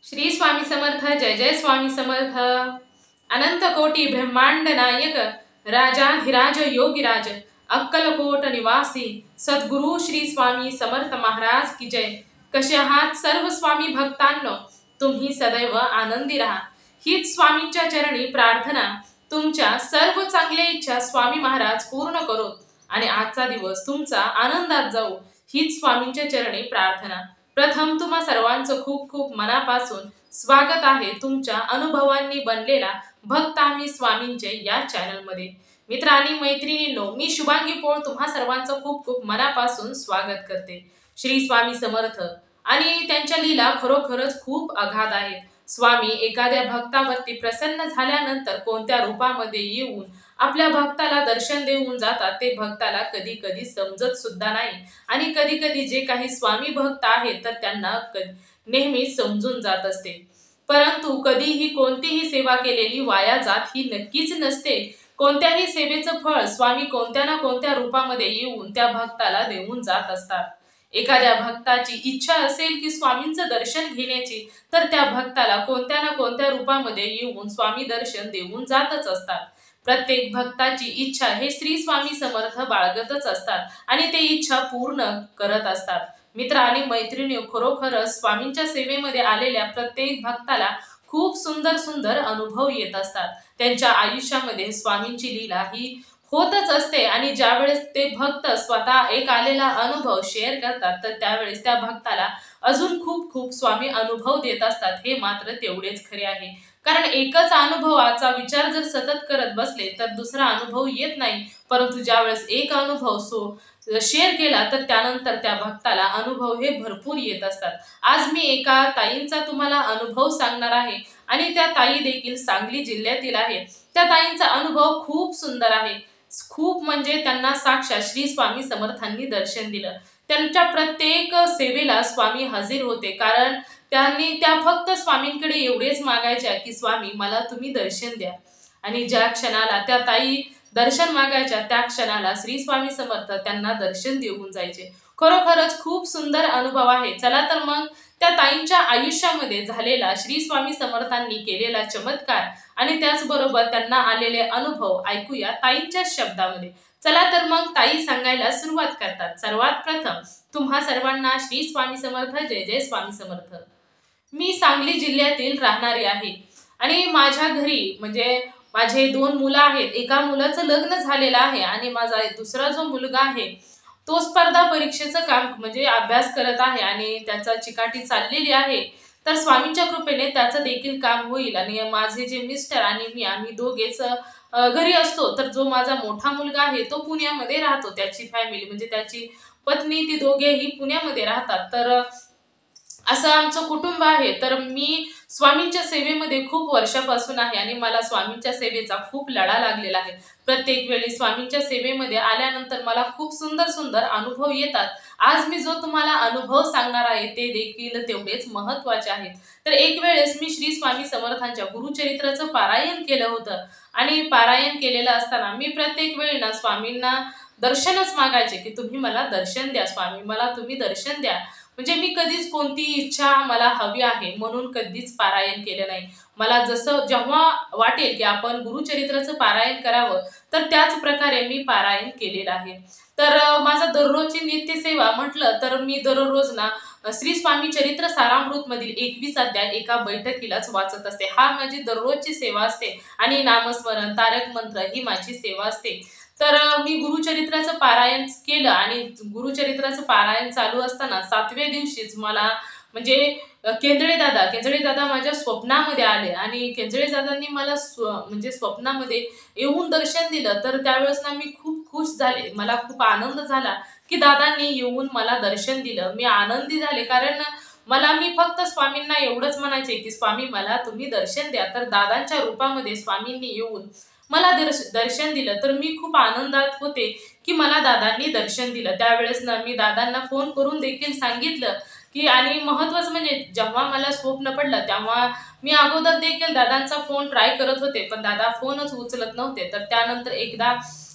श्री स्वामी समर्थ। जय जय स्वामी समर्थ। अनंत कोटी ब्रह्मांड नायक राजाधिराज योगीराज अक्कलकोट निवासी सद्गुरु श्री स्वामी समर्थ महाराज की जय। कसे आहात सर्व स्वामी भक्तांनो? तुम्ही सदैव आनंदी राहा हीच स्वामींच्या चरणी प्रार्थना। तुमच्या सर्व चांगल्या इच्छा स्वामी महाराज पूर्ण करोत आणि आजचा दिवस तुमचा आनंदात जाऊ हीच स्वामींच्या चरणी प्रार्थना। प्रथम तुम्हा सर्वांचं खूप खूप मनापासून स्वागत आहे तुमच्या अनुभवांनी बनलेला भक्त आम्ही स्वामींचे या चॅनलमध्ये। मित्र आणि मैत्रिणींनो, मी शुभांगी पोळ तुम्हा सर्वांचं खूप खूप मनापासून स्वागत करते। श्री स्वामी समर्थ आणि त्यांच्या लीला खरोखरच खूप अगाध आहेत। स्वामी एखाद्या भक्तावरती प्रसन्न झाल्यानंतर कोणत्या रूपामध्ये येऊन आपल्या भक्ताला दर्शन देऊन जातात ते भक्ताला कधी कधी समजत सुद्धा नाही आणि कधी कधी जे काही स्वामी भक्त आहेत तर त्यांना नेहमी समजून जात असते। परंतु कधीही कोणतीही सेवा केलेली वाया जात ही नक्कीच नसते। कोणत्याही सेवेचं फळ स्वामी कोणत्या ना कोणत्या रूपामध्ये येऊन त्या भक्ताला देऊन जात असतात। एखाद्या भक्ताची इच्छा असेल की स्वामींचं दर्शन घेण्याची तर त्या भक्ताला कोणत्या ना कोणत्या रूपामध्ये येऊन स्वामी दर्शन देऊन जातच असतात। प्रत्येक भक्ताची इच्छा हे श्री स्वामी समर्थ बाळगतच असतात आणि ते इच्छा पूर्ण करत असतात। मित्र आणि मैत्रिणी, खरोखरच स्वामींच्या सेवेमध्ये आलेल्या प्रत्येक भक्ताला खूप सुंदर सुंदर अनुभव येत असतात। त्यांच्या आयुष्यामध्ये स्वामींची लीला ही होतच असते आणि ज्यावेळेस ते भक्त स्वतः एक आलेला अनुभव शेअर करतात तर त्यावेळेस त्या भक्ताला अजून खूप खूप स्वामी अनुभव देत असतात। हे मात्र तेवढेच खरे आहे, कारण एकच अनुभवाचा विचार जर सतत करत बसले तर दुसरा अनुभव येत नाही, परंतु ज्यावेळेस एक अनुभव शेअर केला तर त्यानंतर त्या भक्ताला अनुभव हे भरपूर येत असतात। आज मी एका ताईंचा तुम्हाला अनुभव सांगणार आहे आणि त्या ताई देखील सांगली जिल्ह्यातील आहे। त्या ताईंचा अनुभव खूप सुंदर आहे। खूप म्हणजे त्यांना साक्षात श्री स्वामी समर्थांनी दर्शन दिलं। त्यांच्या प्रत्येक सेवेला स्वामी हजर होते, कारण त्या फक्त स्वामींकडे एवढेच मागायच्या की स्वामी मला तुम्ही दर्शन द्या, आणि ज्या क्षणाला त्या ताई दर्शन मागायच्या त्या क्षणाला श्री स्वामी समर्थ त्यांना दर्शन देऊन जायचे। खरोखरच खूप सुंदर अनुभव आहे। चला तर मग त्या ताईंच्या आयुष्यामध्ये झालेला श्री स्वामी समर्थांनी केलेला चमत्कार आणि त्याचबरोबर त्यांना आलेले अनुभव ऐकूया ताईंच्या शब्दामध्ये। चला तर मग ताई सांगायला सुरुवात करतात। सर्वात प्रथम तुम्हा सर्वांना श्री स्वामी समर्थ। जय जय स्वामी समर्थ। मी सांगली जिल्ह्यातील राहणारी आहे आणि माझ्या घरी म्हणजे माझे 2 मुलं आहेत। एका मुलाचं लग्न झालेलं आहे आणि माझा दुसरा जो मुलगा आहे तो स्पर्धा परीक्षेचं काम म्हणजे अभ्यास करत आहे आणि त्याचा चिकाटी चाललेली आहे। तर स्वामींच्या कृपेने त्याचं देखील काम होईल आणि माझे जे मिस्टर आणि मी आम्ही दोघेच घरी असतो। तर जो माझा मोठा मुलगा आहे तो पुण्यामध्ये राहतो, त्याची फॅमिली म्हणजे त्याची पत्नी ती दोघेही पुण्यामध्ये राहतात। तर असं आमचं कुटुंब आहे। तर मी स्वामींच्या सेवेमध्ये खूप वर्षापासून आहे आणि मला स्वामींच्या सेवेचा खूप लढा लागलेला आहे। प्रत्येक वेळी स्वामींच्या सेवेमध्ये आल्यानंतर मला खूप सुंदर सुंदर अनुभव येतात। आज मी जो तुम्हाला अनुभव सांगणार आहे ते देखील तेवढेच महत्त्वाचे आहेत। तर एक वेळेस मी श्री स्वामी समर्थांच्या गुरुचरित्राचं पारायण केलं होतं आणि पारायण केलेलं असताना मी प्रत्येक वेळी ना स्वामींना दर्शनच मागायचे की तुम्ही मला दर्शन द्या स्वामी, मला तुम्ही दर्शन द्या। म्हणजे मी कधीच कोणती इच्छा मला हवी आहे म्हणून कधीच पारायण केलं नाही। मला जसं जेव्हा वाटेल की आपण गुरुचरित्राचं पारायण करावं तर त्याच प्रकारे मी पारायण केलेलं आहे। तर माझा दररोजची नित्यसेवा म्हटलं तर मी दररोज ना श्री स्वामी चरित्र सारामृत मधील 21 अध्याय एका बैठकीलाच वाचत असते। हा माझी दररोजची सेवा असते आणि नामस्मरण तारक मंत्र ही माझी सेवा असते। तर मी गुरुचरित्राचं पारायण केलं आणि गुरुचरित्राचं पारायण चालू असताना 7व्या दिवशीच मला म्हणजे केंजळे दादा माझ्या स्वप्नामध्ये आले आणि केंजळे दादांनी मला म्हणजे स्वप्नामध्ये येऊन दर्शन दिलं। तर त्यावेळेस ना मी खूप खुश झाले, मला खूप आनंद झाला की दादांनी येऊन मला दर्शन दिलं। मी आनंदी झाले, कारण मी फक्त स्वामींना एवढंच म्हणायचे की स्वामी मला तुम्ही दर्शन द्या। तर दादांच्या रूपामध्ये स्वामींनी येऊन मला दर्शन दिलं। तर मी खूप आनंदात होते की मला दादांनी दर्शन दिलं। त्यावेळेस ना मी दादांना फोन करून देखील सांगितलं की, आणि महत्त्वाचं म्हणजे जेव्हा मला स्वप्न पडलं तेव्हा मी अगोदर देखील दादांचा फोन ट्राय करत होते पण दादा फोनच उचलत नव्हते। तर त्यानंतर एकदा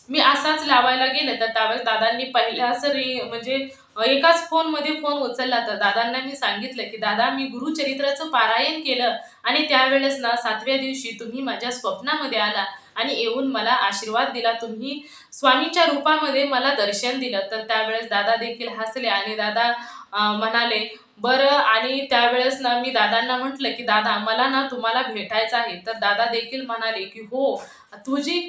मी असाच लावायला गेले तर त्यावेळेस दादांनी पहिल्याच म्हणजे एकाच फोनमध्ये फोन उचलला. तर दादांना मी सांगितलं की दादा, मी गुरुचरित्राचं पारायण केलं आणि त्यावेळेस ना 7व्या दिवशी तुम्ही माझ्या स्वप्नामध्ये आला आणि येऊन मला आशीर्वाद दिला. तुम्ही स्वामींच्या रूपामध्ये मला दर्शन दिलं. तर त्यावेळेस दादा देखील हसले आणि दादा म्हणाले, बरं. आणि त्यावेळेस ना मी दादांना म्हटलं की दादा, मला ना तुम्हाला भेटायचं आहे. तर दादा देखील म्हणाले की हो, तुझी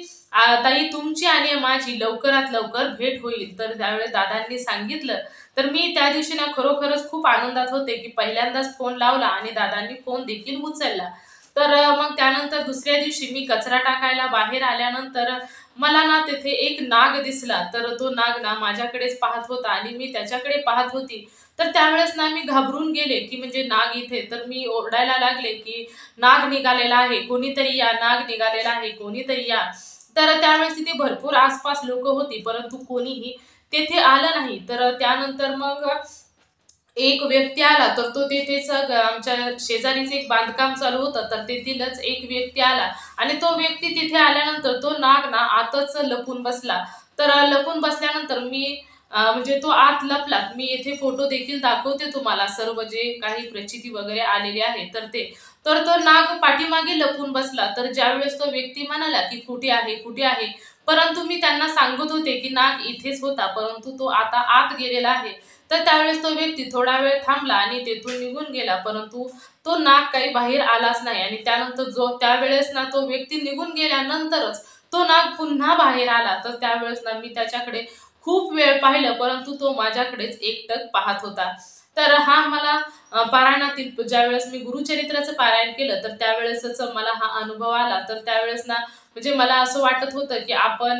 ताई, तुमची आणि माझी लवकरात लवकर भेट होईल. तर त्यावेळेस दादांनी सांगितलं. तर मी त्या दिवशी ना खरोखरच खूप आनंदात होते की पहिल्यांदाच फोन लावला आणि दादांनी फोन देखील उचलला. तर मग त्यानंतर दुसऱ्या दिवशी मी कचरा टाकायला बाहेर आल्यानंतर मला ना तिथे एक नाग दिसला. तर तो नाग ना माझ्याकडेच पाहत होता आणि मी त्याच्याकडे पाहत होती. तर त्यावेळेस ना मी घाबरून गेले की म्हणजे नाग इथे. तर मी ओरडायला लागले की नाग निघालेला आहे, कोणीतरी या, नाग निघालेला आहे, कोणीतरी या. तर त्यावेळेस तिथे भरपूर आसपास लोक होती, परंतु कोणीही तेथे आलं नाही. तर त्यानंतर मग एक व्यक्ती आला. तर तो तेथेच आमच्या शेजारीच एक बांधकाम चालू होतं. तर तेथीलच एक व्यक्ती आला आणि तो व्यक्ती तिथे आल्यानंतर तो नाग ना आतच लपून बसला. तर लपून बसल्यानंतर मी म्हणजे तो आत लपला. मी येथे फोटो देखील दाखवते तुम्हाला, सर्व जे काही प्रचिती वगैरे आलेली आहे तर ते. तर तो नाग पाठीमागे लपून बसला. तर ज्यावेळेस तो व्यक्ती म्हणाला की कुठे आहे, कुठे आहे, परंतु मी त्यांना सांगत होते की नाग इथेच होता, परंतु तो आता आत गेलेला आहे. तर त्यावेळेस तो व्यक्ती थोडा वेळ थांबला आणि तेथून निघून गेला, परंतु तो नाग काही बाहेर आलाच नाही. आणि त्यानंतर त्यावेळेस ना तो व्यक्ती निघून गेल्यानंतरच तो नाग पुन्हा बाहेर आला. तर त्यावेळेस ना मी त्याच्याकडे खूप वेळ पाहिलं, परंतु तो माझ्याकडेच एकटक पाहत होता. तर हा मला पारायणातील ज्यावेळेस मी गुरुचरित्राचं पारायण केलं तर त्यावेळेसच मला हा अनुभव आला. तर त्यावेळेस ना म्हणजे मला असं वाटत होतं की आपण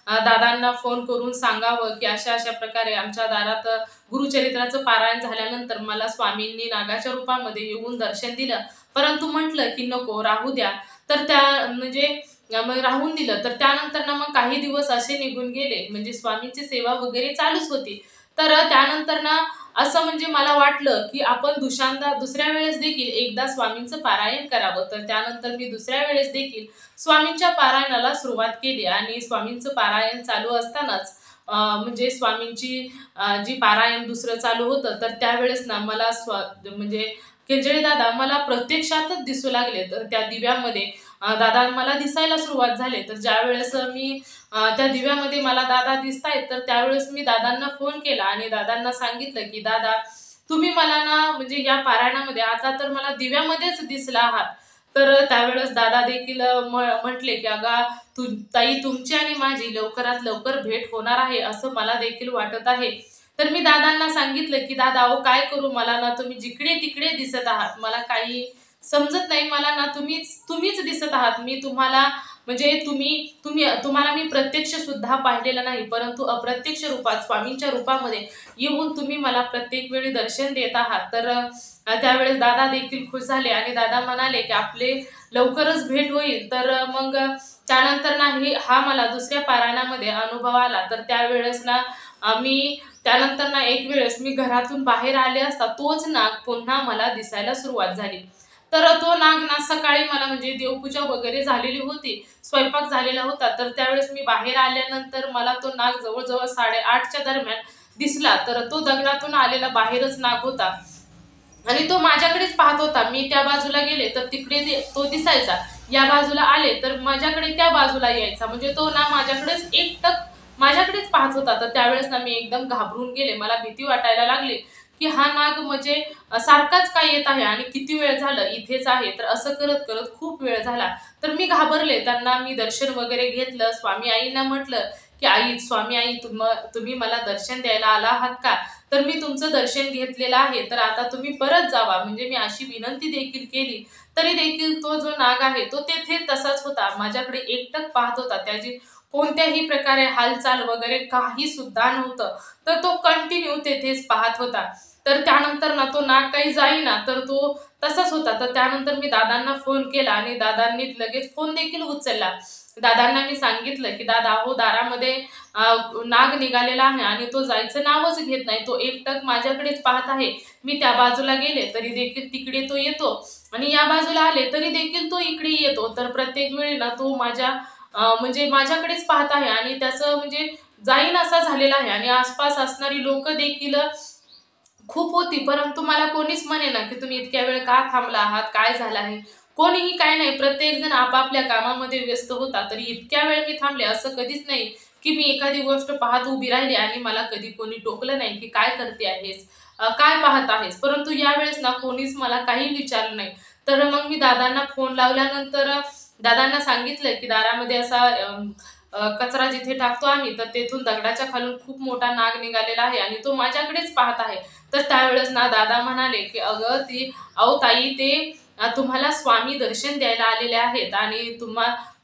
दादांना फोन करून सांगावं की अशा अशा प्रकारे आमच्या दारात गुरुचरित्राचं पारायण झाल्यानंतर मला स्वामींनी नागाच्या रूपामध्ये येऊन दर्शन दिलं. परंतु म्हटलं की नको, राहू द्या. तर त्या म्हणजे मग राहून दिलं. तर त्यानंतर ना मग काही दिवस असे निघून गेले, म्हणजे स्वामींची सेवा वगैरे चालूच होती. तर त्यानंतर ना असं म्हणजे मला वाटलं की आपण दुसऱ्या वेळेस देखील एकदा स्वामींचं पारायण करावं. तर त्यानंतर मी दुसऱ्या वेळेस देखील स्वामींच्या पारायणाला सुरुवात केली आणि स्वामींचं पारायण चालू असतानाच म्हणजे स्वामींची जी पारायण दुसरं चालू होतं. तर त्यावेळेस ना मला म्हणजे केंजळे दादा मला प्रत्यक्षातच दिसू लागले. तर त्या दिव्यामध्ये दादा मला दिसायला सुरुवात झाले. तर ज्यावेळेस मी त्या दिव्यामध्ये मला दादा दिसतायत, तर त्यावेळेस मी दादांना फोन केला आणि दादांना सांगितलं की दादा, तुम्ही मला ना म्हणजे या पारायणामध्ये आता तर मला दिव्यामध्येच दिसला आहात. तर त्यावेळेस दादा देखील म्हटले की अगा, ताई, तुमची आणि माझी लवकरात लवकर भेट होणार आहे असं मला देखील वाटत आहे. तर मी दादांना सांगितलं की दादा, अहो काय करू, मला ना तुम्ही जिकडे तिकडे दिसत आहात, मला काही समजत नाही. मला ना तुम्हीच तुम्हीच दिसत आहात. मी तुम्हाला म्हणजे तुम्हाला मी प्रत्यक्ष सुद्धा पाहिलेलं नाही, परंतु अप्रत्यक्ष रूपात स्वामींच्या रूपामध्ये येऊन तुम्ही मला प्रत्येक वेळी दर्शन देत आहात. तर त्यावेळेस दादा देखील खुश झाले आणि दादा म्हणाले की आपले लवकरच भेट होईल. तर मग त्यानंतर नाही हा मला दुसऱ्या पारायणामध्ये अनुभव आला. तर त्यावेळेस ना मी त्यानंतर ना एक वेळेस मी घरातून बाहेर आले असता तोच नाग पुन्हा मला दिसायला सुरुवात झाली. तर तो नाग ना सकाळी मला म्हणजे देवपूजा वगैरे झालेली होती, स्वयंपाक झालेला होता. तर त्यावेळेस मी बाहेर आल्यानंतर मला तो नाग जवळजवळ 8:30च्या दरम्यान दिसला. तर तो दगडातून आलेला बाहेरच नाग होता आणि तो माझ्याकडेच पाहत होता. मी त्या बाजूला गेले तर तिकडे तो दिसायचा, या बाजूला आले तर माझ्याकडे त्या बाजूला यायचा. म्हणजे तो ना माझ्याकडेच एकटक माझ्याकडेच पाहत होता. तर त्यावेळेस ना मी एकदम घाबरून गेले. मला भीती वाटायला लागली की हा नाग म्हणजे सारखाच काय येत आहे आणि किती वेळ झालं इथेच आहे. तर असं करत करत खूप वेळ झाला. तर मी घाबरले. त्यांना मी दर्शन वगैरे घेतलं. स्वामी आईंना म्हटलं की आई, स्वामी आई, तुम्ही मला दर्शन द्यायला आला आहात का? तर मी तुमचं दर्शन घेतलेलं आहे, तर आता तुम्ही परत जावा. म्हणजे मी अशी विनंती देखील केली. तरी देखील तो जो नाग आहे तो तेथे तसाच होता. माझ्याकडे एकटक पाहत होता. त्याची कोणत्याही प्रकारे हालचाल वगैरे काही सुद्धा नव्हतं. तर तो कंटिन्यू तेथेच पाहत होता. तर त्यानंतर ना तो नाग काही जाईना, तर तो तसाच होता. तर त्यानंतर मी दादांना फोन केला आणि दादांनी लगेच फोन देखील उचलला. दादांना मी सांगितलं की दादा, हो, दारामध्ये नाग निघालेला आहे आणि तो जायचं नावच घेत नाही. तो एकटक माझ्याकडेच पाहत आहे. मी त्या बाजूला गेले तरी देखील तिकडे तो येतो आणि या बाजूला आले तरी देखील तो इकडे येतो. तर प्रत्येक वेळी ना तो म्हणजे माझ्याकडेच पाहत आहे आणि त्याचं म्हणजे जाईन असा झालेला आहे आणि आसपास असणारी लोक देखील खूप होती, परंतु मला कोणीच म्हणेना की तुम्ही इतक्या वेळ का थांबला आहात, काय झालं आहे. कोणीही काय नाही, प्रत्येक जण आपापल्या कामामध्ये व्यस्त होता. तरी इतक्या वेळ मी थांबले असं कधीच नाही की मी एखादी गोष्ट पाहत उभी राहिली आणि मला कधी कोणी टोकलं नाही की काय करते आहेस, काय पाहत आहेस. परंतु यावेळेस ना कोणीच मला काही विचारलं नाही. तर मग मी दादांना फोन लावल्यानंतर दादांना सांगितलं की दारामध्ये असा कचरा जिथे टाकतो आम्ही, तर तेथून दगडाच्या खालून खूप मोठा नाग निघालेला आहे आणि तो माझ्याकडेच पाहत आहे. तर त्यावेळेस ना दादा म्हणाले की "अगं ती अहो ताई, ते तुम्हाला स्वामी दर्शन द्यायला आलेले आहेत आणि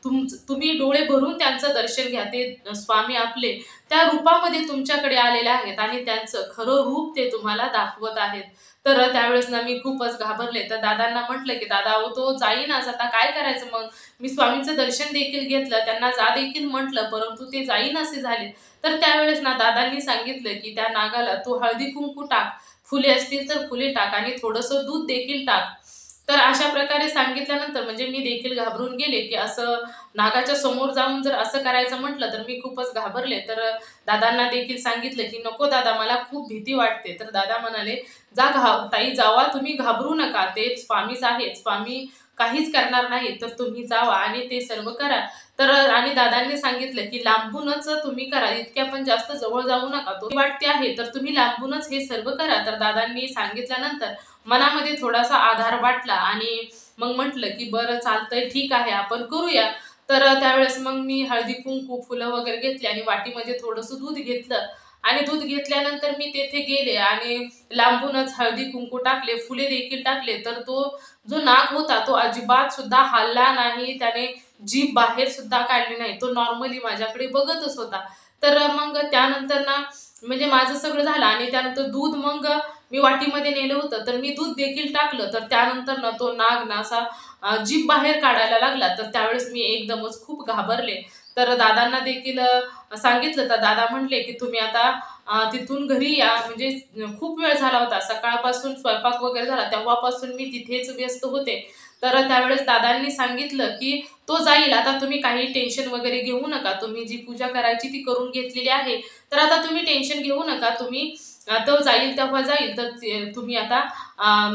तुम्ही डोळे भरून त्यांचं दर्शन घ्या. ते स्वामी आपले त्या रूपामध्ये तुमच्याकडे आलेले आहेत आणि त्यांचं खरं रूप ते तुम्हाला दाखवत आहेत." तर त्यावेळेस ना मी खूपच घाबरले. तर दादांना म्हटलं की "दादा अहो तो जाईनाच, आता काय करायचं मग?" मी स्वामींचं दर्शन देखील घेतलं, त्यांना जा देखील म्हटलं, परंतु ते जाईनासे झाले. तर त्यावेळेस ना दादांनी सांगितलं की "त्या नागाला तू हळदी-कुंकू टाक, फुले असतील तर फुले टाक आणि थोडंसं दूध देखील टाक." तर अशा प्रकारे सांगितल्यानंतर म्हणजे मी देखील घाबरून गेले की असं नागाच्या समोर जाऊन जर असं करायचं म्हटलं तर मी खूपच घाबरले. तर दादांना देखील सांगितलं की "नको दादा, मला खूप भीती वाटते." तर दादा म्हणाले, "जा ताई जावा, तुम्ही घाबरू नका. ते स्वामीच आहेत. स्वामी काहीच करणार नाही. तर तुम्ही जावा आणि ते सर्व करा." तर आणि दादांनी सांगितलं की "लांबूनच तुम्ही करा. इतक्या पण जास्त जवळ जाऊ नका. तो वाटते आहे तर तुम्ही लांबूनच हे सर्व करा." तर दादांनी सांगितल्यानंतर मनामध्ये थोडासा आधार वाटला आणि मग म्हटलं की "बरं चालतंय, ठीक आहे, आपण करूया." तर त्यावेळेस मग मी हळदी-कुंकू, फुलं वगैरे घेतली आणि वाटीमध्ये थोडंसं दूध घेतलं आणि दूध घेतल्यानंतर मी तेथे गेले आणि लांबूनच हळदी-कुंकू टाकले, फुले देखील टाकले. तर तो जो नाग होता तो अजिबात सुद्धा हलला नाही. त्याने जीभ बाहेर सुद्धा काढली नाही. तो नॉर्मली माझ्याकडे बघतच होता. तर मग त्यानंतर ना म्हणजे माझं सगळं झालं आणि त्यानंतर दूध मग मी वाटीमध्ये नेलं होतं, तर मी दूध देखील टाकलं. तर त्यानंतर ना तो नाग ना असा जीभ बाहेर काढायला लागला. तर त्यावेळेस मी एकदमच खूप घाबरले. तर दादांना देखील सांगितलं. तर दादा म्हटले की "तुम्ही आता तिथून घरी या." म्हणजे खूप वेळ झाला होता. सकाळपासून स्वयंपाक वगैरे झाला, तेव्हापासून मी तिथेच व्यस्त होते. तर त्यावेळेस दादांनी सांगितलं की "तो जाईल, आता तुम्ही काही टेन्शन वगैरे घेऊ नका. तुम्ही जी पूजा करायची ती करून घेतलेली आहे. तर आता तुम्ही टेन्शन घेऊ नका. तुम्ही तो जाईल तेव्हा जाईल. तर तुम्ही आता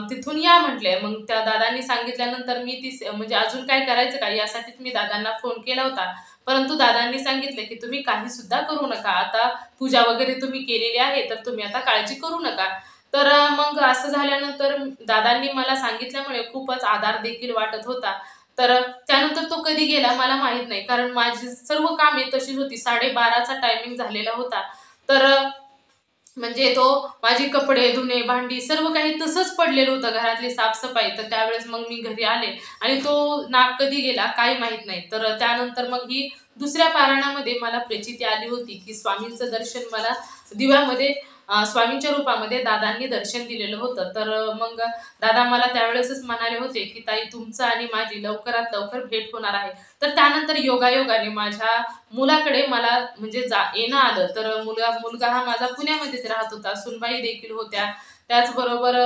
तिथून या" म्हटले. मग त्या दादांनी सांगितल्यानंतर मी म्हणजे अजून काय करायचं का यासाठीच मी दादांना फोन केला होता. परंतु दादांनी सांगितलं की "तुम्ही काही सुद्धा करू नका. आता पूजा वगैरे तुम्ही केलेली आहे, तर तुम्ही आता काळजी करू नका." तर मग असं झाल्यानंतर दादांनी मला सांगितल्यामुळे खूपच आधार देखील वाटत होता. तर त्यानंतर तो कधी गेला मला माहीत नाही. कारण माझी सर्व कामे तशीच होती. 12:30चा टायमिंग झालेला होता. तर म्हणजे तो माझी कपडे, धुणे, भांडी सर्व काही तसंच पडलेलं होतं, घरातली साफ-सफाई. तर त्यावेळेस मग मी घरी आले आणि तो नाग कधी गेला काही माहीत नाही. तर त्यानंतर मग ही दुसऱ्या पारायणामध्ये मला प्रचिती आली होती, की स्वामींचं दर्शन मला दिव्यामध्ये स्वामींच्या रूपामध्ये दादांनी दर्शन दिलेलं होतं. तर मग दादा मला त्यावेळेसच म्हणाले होते, की "ताई, तुमचं आणि माझी लवकरात लवकर भेट होणार आहे." तर त्यानंतर योगायोगाने माझ्या मुलाकडे मला म्हणजे येणं आलं. तर मुलगा हा माझा पुण्यामध्येच राहत होता. सूनबाई देखील होत्या. त्याचबरोबर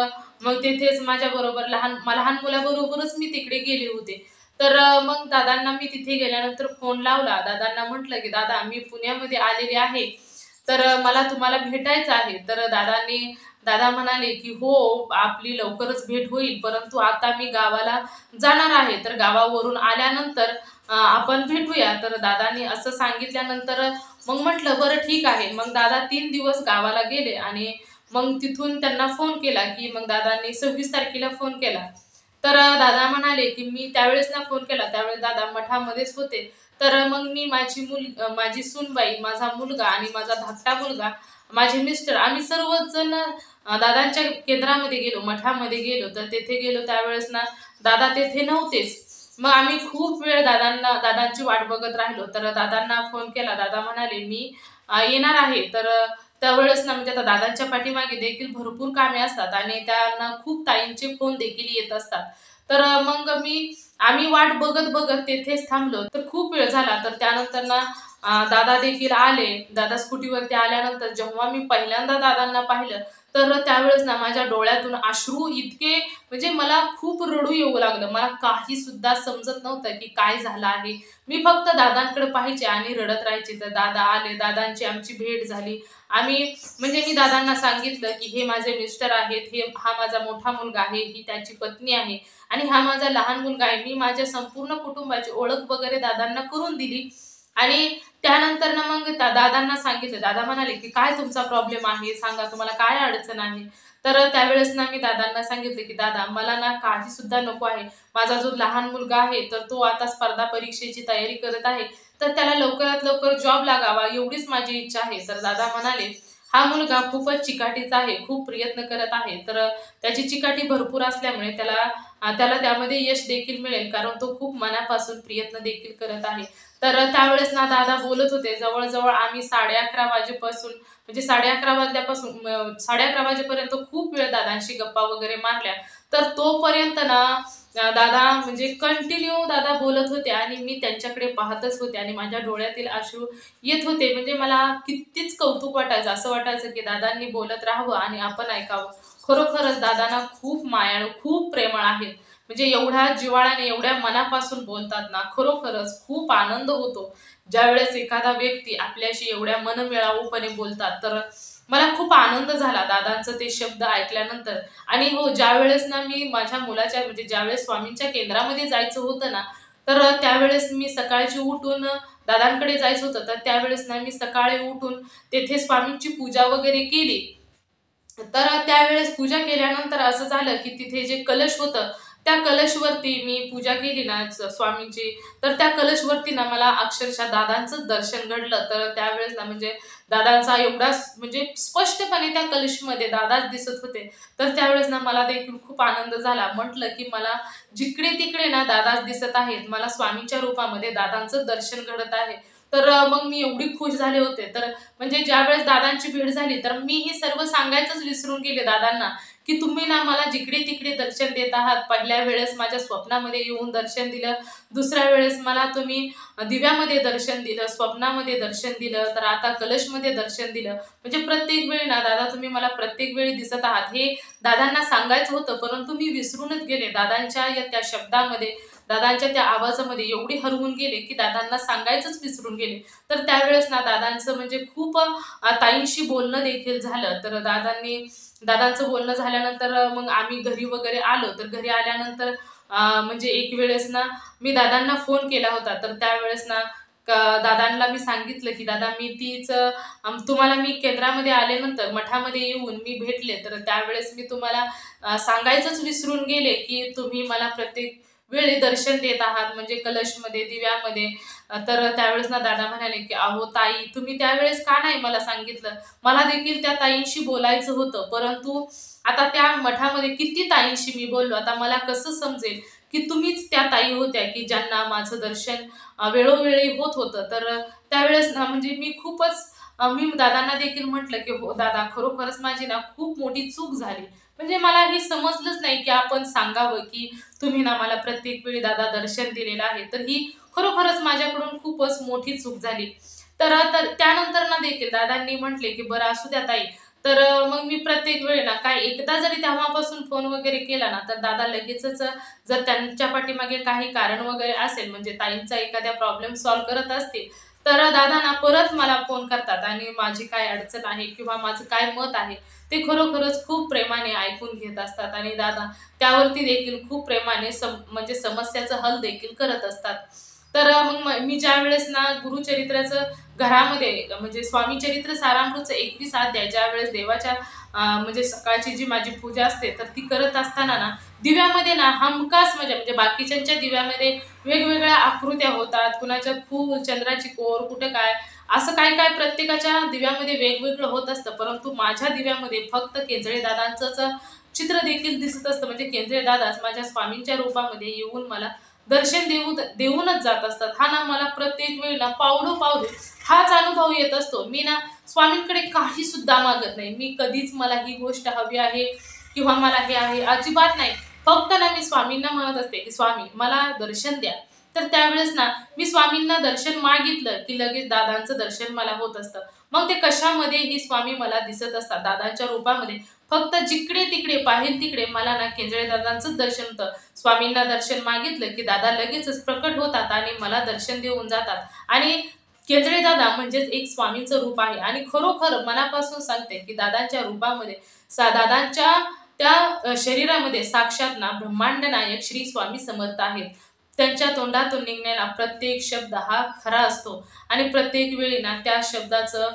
मग तिथेच माझ्याबरोबर लहान मुलाबरोबरच मी तिकडे गेले होते. तर मग दादांना मी तिथे गेल्यानंतर फोन लावला. दादांना म्हटलं, की "दादा, मी पुण्यामध्ये आलेले आहे. तर मला तुम्हाला भेटायचं आहे." तर दादा म्हणाले, की "हो, आपली लवकरच भेट होईल. परंतु आता मी गावाला जाणार आहे. तर गावावरून आल्यानंतर आपण भेटूया." तर दादांनी असं सांगितल्यानंतर मग म्हटलं बरं ठीक आहे. मग दादा 3 दिवस गावाला गेले आणि मग तिथून त्यांना फोन केला, की मग दादांनी 26 तारखेला फोन केला. तर दादा म्हणाले, की मी त्यावेळेस ना फोन केला, त्यावेळेस दादा मठामध्येच होते. तर मग मी माझी सूनबाई, माझा मुलगा आणि माझा धाकटा मुलगा, माझे मिस्टर आम्ही सर्वच जण दादांच्या केंद्रामध्ये गेलो, मठामध्ये गेलो. तर तेथे गेलो त्यावेळेस ना दादा तेथे नव्हतेच. मग आम्ही खूप वेळ दादांची वाट बघत राहिलो. तर दादांना फोन केला. दादा म्हणाले, "मी येणार आहे." तर त्यावेळेस ना म्हणजे आता दादांच्या पाठीमागे देखील भरपूर कामे असतात आणि त्यांना खूप ताईंचे फोन देखील येत असतात. तर मग आम्ही वाट बघत तेथेच थांबलो. तर खूप वेळ झाला. तर त्यानंतर ना दादा देखील आले. दादा स्कूटीवरती आल्यानंतर जेव्हा मी पहिल्यांदा दादांना पाहिलं, तर त्यावेळेस ना माझ्या डोळ्यातून अश्रू इतके, म्हणजे मला खूप रडू येऊ लागलं. मला काही सुद्धा समजत नव्हतं की काय झालं आहे. मी फक्त दादांकडे पाहायचे आणि रडत राहायचे. तर दादा आले, दादांची आमची भेट झाली. आम्ही, म्हणजे मी दादांना सांगितलं की हे माझे मिस्टर आहेत, हा माझा मोठा मुलगा आहे, ही त्याची पत्नी आहे आणि हा माझा लहान मुलगा आहे. मी माझ्या संपूर्ण कुटुंबाची ओळख वगैरे दादांना करून दिली. आणि त्यानंतर ना मग दादांना सांगितलं. दादा म्हणाले की काय तुमचा प्रॉब्लेम आहे, सांगा तुम्हाला काय अडचण आहे. तर त्यावेळेस ना मी दादांना सांगितलं की दादा, मला ना काही सुद्धा नको आहे. माझा जो लहान मुलगा आहे तर तो आता स्पर्धा परीक्षेची तयारी करत आहे, तर त्याला लवकरात लवकर जॉब लागावा एवढीच माझी इच्छा आहे. तर दादा म्हणाले, हा मुलगा खूपच चिकाटीचा आहे, खूप प्रयत्न करत आहे, तर त्याची चिकाटी भरपूर असल्यामुळे त्याला त्यामध्ये यश देखील मिळेल, कारण तो खूप मनापासून प्रयत्न देखील करत आहे. तर त्यावेळेस ना दादा बोलत होते. जवळ-जवळ आम्ही 11:30 वाजेपासून, म्हणजे 11:30 वाजल्यापासून 11:30 वाजेपर्यंत खूप वेळ दादांशी गप्पा वगैरे मारल्या. तर तोपर्यंत ना दादा, म्हणजे कंटिन्यू दादा बोलत होते आणि मी त्यांच्याकडे पाहतच होते आणि माझ्या डोळ्यातील अश्रू येत होते. म्हणजे मला कितीच कौतुक वाटायचं. असं वाटायचं की दादांनी बोलत राहावं आणि आपण ऐकावं. खरोखरच दादा खूप मायाळू, खूप प्रेमळ आहेत. म्हणजे एवढ्या जिव्हाळ्याने, एवढ्या मनापासून बोलतात ना, खरोखरच खूप आनंद होतो ज्यावेळेस एखादा व्यक्ती आपल्याशी एवढ्या मनमिळाऊपणे बोलतात. तर मला खूप आनंद झाला दादांचं ते शब्द ऐकल्यानंतर. आणि हो, ज्यावेळेस ना मी माझ्या मुलाच्या, म्हणजे ज्यावेळेस स्वामींच्या केंद्रामध्ये जायचं होतं ना, तर त्यावेळेस मी सकाळची उठून दादांकडे जायचं होतं. तर त्यावेळेस ना मी सकाळी उठून तेथे स्वामींची पूजा वगैरे केली. तर त्यावेळेस पूजा केल्यानंतर असं झालं की तिथे जे कलश होतं, त्या कलशवरती मी पूजा केली ना स्वामींची, तर त्या कलशवरती ना मला अक्षरशः दादांचं दर्शन घडलं. तर त्यावेळेस ना, म्हणजे दादांचा एवढा म्हणजे स्पष्टपणे त्या कलशमध्ये दादाच दिसत होते. तर त्यावेळेस ना मला देखील खूप आनंद झाला. म्हटलं की मला जिकडे-तिकडे ना दादाच दिसत आहेत. मला स्वामींच्या रूपामध्ये दादांचं दर्शन घडत आहे. तर मग मी एवढी खुश झाले होते. तर म्हणजे ज्यावेळेस दादांची भेट झाली, तर मी हे सर्व सांगायचंच विसरून गेले दादांना, की तुम्ही ना मला जिकडे-तिकडे दर्शन देत आहात. पहिल्या वेळेस माझ्या स्वप्नामध्ये येऊन दर्शन दिलं. दुसऱ्या वेळेस मला तुम्ही दिव्यामध्ये दर्शन दिलं, स्वप्नामध्ये दर्शन दिलं, तर आता कलशमध्ये दर्शन दिलं. म्हणजे प्रत्येक वेळी ना दादा, तुम्ही मला प्रत्येक वेळी दिसत आहात. हे दादांना सांगायचं होतं, परंतु मी विसरूनच गेले. दादांच्या या त्या शब्दामध्ये, दादांच्या त्या आवाजामध्ये एवढी हरवून गेले, की दादांना सांगायचंच विसरून गेले. तर त्यावेळेस ना दादांचं, म्हणजे खूप ताईंशी बोलणं देखील झालं. तर दादांचं बोलणं झाल्यानंतर मग आम्ही घरी वगैरे आलो. तर घरी आल्यानंतर म्हणजे एक वेळेस ना मी दादांना फोन केला होता. तर त्यावेळेस ना दादांना मी सांगितलं, की दादा, मी तुम्हाला मी केंद्रामध्ये आल्यानंतर मठामध्ये येऊन मी भेटले. तर त्यावेळेस मी तुम्हाला सांगायचंच विसरून गेले, की तुम्ही मला प्रत्येक वेळी दर्शन देत आहात, म्हणजे कलशमध्ये, दिव्यामध्ये. तर त्यावेळेस ना दादा म्हणाले, की "अहो ताई, तुम्ही त्यावेळेस का नाही मला सांगितलं? मला देखील त्या ताईंशी बोलायचं होतं, परंतु आता त्या मठामध्ये किती ताईंशी मी बोललो. आता मला कसं समजेल की तुम्हीच त्या ताई होत्या, की ज्यांना माझं दर्शन वेळोवेळी होत होतं." तर त्यावेळेस ना, म्हणजे मी दादांना देखील म्हटलं, की "हो दादा, खरोखरच माझी ना खूप मोठी चूक झाली." म्हणजे मला हे समजलंच नाही, की आपण सांगावं, की तुम्ही ना मला प्रत्येक वेळी दादा दर्शन दिलेलं आहे. तर ही खरोखरच माझ्याकडून खूपच मोठी चूक झाली. तर त्यानंतर ना देखील दादांनी म्हटले, की "बरं असू द्या ताई." तर मग मी प्रत्येक वेळी ना, काय एकदा जरी तेव्हापासून फोन वगैरे केला ना, तर दादा लगेचच, जर त्यांच्या पाठीमागे काही कारण वगैरे असेल, म्हणजे ताईंचा एखादा प्रॉब्लेम सॉल्व्ह करत असतील, तर दादा ना परत मला फोन करतात आणि माझी काय अडचण आहे किंवा माझं काय मत आहे, ते खरोखरच खूप प्रेमाने ऐकून घेत असतात आणि दादा त्यावरती देखील खूप प्रेमाने म्हणजे समस्याचं हल देखील करत असतात. तर मग मी ज्यावेळेस ना गुरुचरित्राचं घरामध्ये, म्हणजे स्वामी चरित्र सारामृतचं 21 अध्याय ज्यावेळेस देवाच्या म्हणजे सकाळची जी माझी पूजा असते, तर ती करत असताना ना दिव्यामध्ये ना हमखास, म्हणजे बाकीच्यांच्या दिव्यामध्ये वेगवेगळ्या आकृत्या होतात, कुणाच्या फूल, चंद्राची कोर, कुठे काय, असं काय काय प्रत्येकाच्या दिव्यामध्ये वेगवेगळं होत असतं. परंतु माझ्या दिव्यामध्ये फक्त केंजळे दादांचंच चित्र देखील दिसत असतं. म्हणजे केंजळे दादाच माझ्या स्वामींच्या रूपामध्ये येऊन मला दर्शन देऊनच जात असतात. हा ना मला प्रत्येक वेळेला पावलो-पावली हाच अनुभव येत असतो. मी ना स्वामींकडे काही सुद्धा मागत नाही. मी कधीच मला ही गोष्ट हवी आहे किंवा मला हे आहे, अजिबात नाही. फक्त ना मी स्वामींना म्हणत असते, की "स्वामी, मला दर्शन द्या." तर त्यावेळेस ना मी स्वामींना दर्शन मागितलं, की लगेच दादांचं दर्शन मला होत असतं. मग ते कशामध्येही स्वामी मला दिसत असतात दादांच्या रूपामध्ये. फक्त जिकडे तिकडे पाहिल तिकडे मला ना केंजळे दादांचं दर्शन होतं. स्वामींना दर्शन मागितलं की दादा लगेचच प्रकट होतात आणि मला दर्शन देऊन जातात. आणि केंजळे दादा म्हणजेच एक स्वामींचं रूप आहे. आणि खरोखर मनापासून सांगते की दादांच्या रूपामध्ये दादांच्या त्या शरीरामध्ये साक्षात ना ब्रह्मांड नायक श्री स्वामी समर्थ आहेत. त्यांच्या तोंडातून निघणारा प्रत्येक शब्द हा खरा असतो आणि प्रत्येक वेळी ना त्या शब्दाचं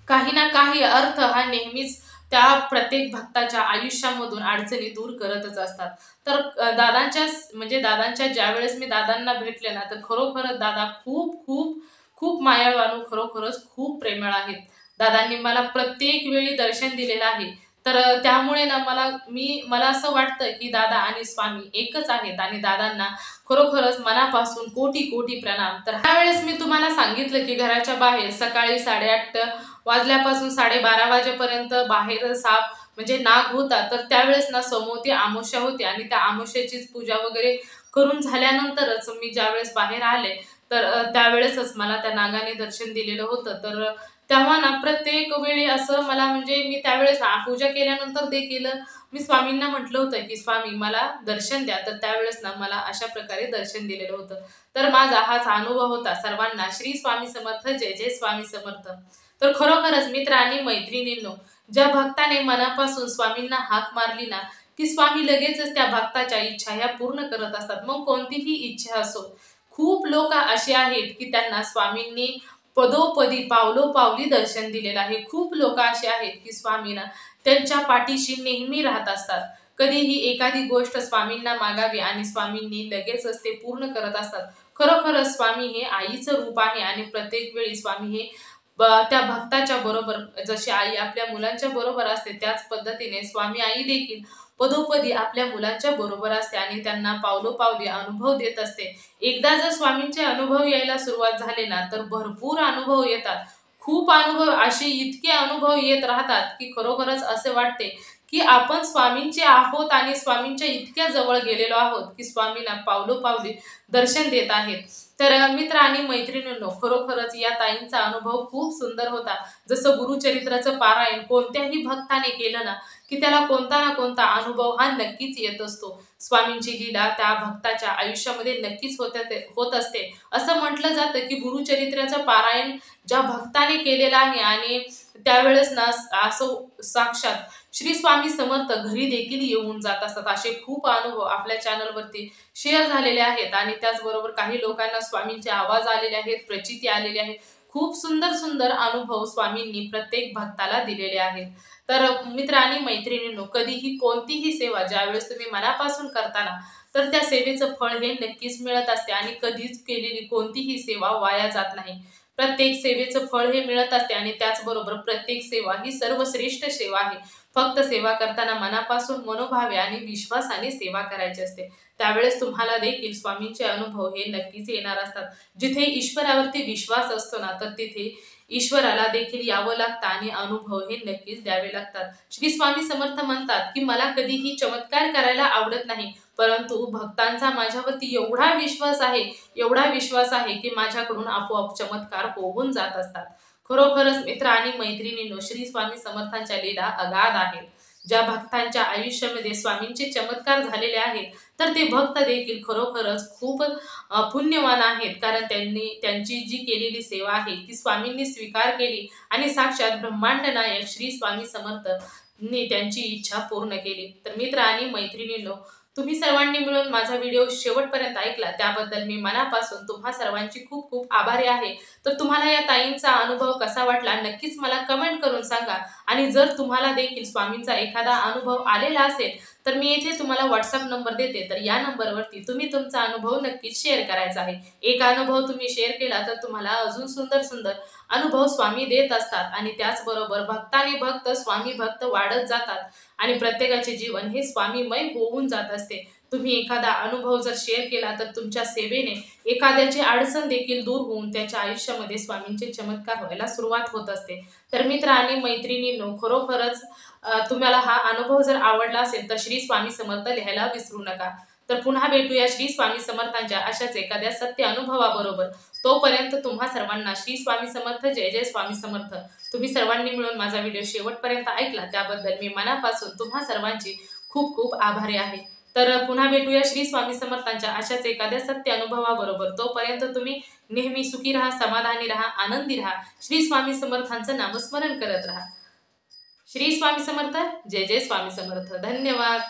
काही ना काही अर्थ हा नेहमीच त्या प्रत्येक भक्ताच्या आयुष्यामधून अडचणी दूर करतच असतात. तर दादांच्या म्हणजे दादांच्या ज्यावेळेस मी दादांना भेटले ना, तर खरोखरच दादा खूप खूप खूप मायाळू आणि खरोखरच खूप प्रेमळ आहेत. दादांनी मला प्रत्येक वेळी दर्शन दिलेलं आहे. तर त्यामुळे ना मला असं वाटतं की दादा आणि स्वामी एकच आहेत आणि दादांना खरोखरच मनापासून कोटी कोटी प्रणाम. तर ह्यावेळेस मी तुम्हाला सांगितलं की घराच्या बाहेर सकाळी 8:30 वाजल्यापासून 12:30 वाजेपर्यंत बाहेर साप म्हणजे नाग होता. तर त्यावेळेस ना समोर ती अमावस्या होती आणि त्या अमावस्येचीच पूजा वगैरे करून झाल्यानंतरच मी ज्यावेळेस बाहेर आले, तर त्यावेळेसच मला त्या नागाने दर्शन दिलेलं होतं. तर तेव्हा ना प्रत्येक वेळी असं मला म्हणजे मी त्यावेळेस पूजा केल्यानंतर देखील मी स्वामींना म्हटलं होतं की स्वामी मला दर्शन द्या. तर त्यावेळेस ना मला अशा प्रकारे दर्शन दिलेलं होतं. तर माझा हाच अनुभव होता. सर्वांना श्री स्वामी समर्थ, जय जय स्वामी समर्थ. तर खरोखरच मित्र आणि मैत्रिणींनो, ज्या भक्ताने मनापासून स्वामींना हाक मारली ना, की स्वामी लगेचच त्या भक्ताच्या इच्छा ह्या पूर्ण करत असतात. मग कोणतीही इच्छा असो. खूप लोक असे आहेत की त्यांना स्वामींनी पदोपदी पावलोपावली दर्शन दिलेलं आहे. खूप लोक असे आहेत की स्वामींना त्यांच्या पाठीशी नेहमी राहत असतात. कधीही एखादी गोष्ट स्वामींना मागावी आणि स्वामींनी लगेचच ते पूर्ण करत असतात. खरोखरच स्वामी हे आईचं रूप आहे आणि प्रत्येक वेळी स्वामी हे त्या भक्ताच्या बरोबर जशी आई आपल्या मुलांच्या बरोबर असते, त्याच पद्धतीने स्वामी आई देखील पदोपदी आपल्या मुलांच्या बरोबर असते आणि त्यांना पावलोपावली अनुभव देत असते. एकदा जर स्वामींचे अनुभव यायला सुरुवात झाले ना, तर भरपूर अनुभव येतात. खूप अनुभव असे इतके अनुभव येत राहतात की खरोखरच असे वाटते की आपण स्वामींचे आहोत आणि स्वामींच्या इतक्या जवळ गेलेलो आहोत की स्वामींना पावलोपावली दर्शन देत आहेत. तर मित्र आणि मैत्रिणींनो, खरोखरच या ताईंचा अनुभव खूप सुंदर होता. जसं गुरुचरित्राचं पारायण कोणत्याही भक्ताने केलं ना, की त्याला कोणता ना कोणता अनुभव हा नक्कीच येत असतो. स्वामींची लीला त्या भक्ताच्या आयुष्यामध्ये नक्कीच होत असते. असं म्हटलं जातं की गुरुचरित्राचं पारायण ज्या भक्ताने केलेलं आहे आणि त्यावेळेस ना असं साक्षात श्री स्वामी समर्थ घरी देखील येऊन जात असतात. असे खूप अनुभव आपल्या चॅनलवरती शेअर झालेले आहेत आणि त्याचबरोबर काही लोकांना स्वामींचे आवाज आलेले आहेत, प्रचिती आलेली आहे. खूप सुंदर सुंदर अनुभव स्वामींनी प्रत्येक भक्ताला दिलेले आहेत. तर मित्र आणि मैत्रिणींनो, कधीही कोणतीही सेवा ज्यावेळेस तुम्ही मनापासून करताना, तर त्या सेवेचं फळ हे नक्कीच मिळत असते आणि कधीच केलेली कोणतीही सेवा वाया जात नाही. प्रत्येक सेवेचं फळ हे मिळत असते आणि त्याचबरोबर प्रत्येक सेवा ही सर्वश्रेष्ठ सेवा आहे. फक्त सेवा करताना मनापासून मनोभावे आणि विश्वासाने सेवा करायची असते. त्यावेळेस तुम्हाला देखील स्वामींचे अनुभव हे नक्कीच येणार असतात. जिथे ईश्वरावरती विश्वास असतो ना, तर तिथे ईश्वराला देखील यावं लागतं आणि अनुभव हे नक्कीच द्यावे लागतात. श्री स्वामी समर्थ म्हणतात की मला कधीही चमत्कार करायला आवडत नाही, परंतु भक्तांचा माझ्यावरती एवढा विश्वास आहे की माझ्याकडून आपोआप चमत्कार होऊन जात असतात. खरोखरच मित्र आणि मैत्रिणींनो, श्री स्वामी समर्थांच्या लीला अगाध आहेत. ज्या भक्तांच्या आयुष्यामध्ये स्वामींचे चमत्कार झालेले आहेत, तर ते भक्त देखील खरोखरच खूप पुण्यवान आहेत. कारण त्यांनी त्यांची जी केलेली सेवा आहे ती स्वामींनी स्वीकार केली आणि साक्षात ब्रह्मांड नायक श्री स्वामी समर्थनी त्यांची इच्छा पूर्ण केली. तर मित्र आणि मैत्रिणींनो, तुम्ही सर्वांनी मिळून माझा व्हिडिओ शेवटपर्यंत ऐकला त्याबद्दल मी मनापासून तुम्हा सर्वांची खूप खूप आभारी आहे. तर तुम्हाला या ताईंचा अनुभव कसा वाटला नक्कीच मला कमेंट करून सांगा. आणि जर तुम्हाला देखील स्वामींचा एखादा अनुभव आलेला असेल, तर मी येथे तुम्हाला व्हॉट्सअप नंबर देते. तर या नंबरवरती तुम्ही तुमचा अनुभव नक्कीच शेअर करायचा आहे. एक अनुभव तुम्ही शेअर केला तर तुम्हाला अजून सुंदर सुंदर अनुभव स्वामी देत असतात आणि त्याचबरोबर भक्ताने भक्त स्वामी भक्त वाढत जातात आणि प्रत्येकाचे जीवन हे स्वामीमय होऊन जात असते. तुम्ही एखादा अनुभव जर शेअर केला तर तुमच्या सेवेने एखाद्याची अडचण देखील दूर होऊन त्याच्या आयुष्यामध्ये स्वामींचे चमत्कार व्हायला सुरुवात होत असते. तर मित्र आणि मैत्रिणींनो, खरोखरच तुम्हाला हा अनुभव जर आवडला असेल तर श्री स्वामी समर्थ लिहायला विसरू नका. तर पुन्हा भेटूया श्री स्वामी समर्थांच्या अशाच एखाद्या सत्य अनुभवाबरोबर. तोपर्यंत तुम्हा सर्वांना श्री स्वामी समर्थ. जय जय स्वामी समर्थ. तुम्ही सर्वांनी मिळून माझा व्हिडिओ शेवटपर्यंत ऐकला त्याबद्दल मी मनापासून तुम्हा सर्वांची खूप खूप आभारी आहे. तर पुन्हा भेटूया श्री स्वामी समर्थांच्या अशाच एखाद्या सत्य अनुभवाबरोबर. तोपर्यंत तुम्ही नेहमी सुखी राहा, समाधानी राहा, आनंदी राहा. श्री स्वामी समर्थांचं नामस्मरण करत राहा. श्री स्वामी समर्थ. जय जय स्वामी समर्थ. धन्यवाद.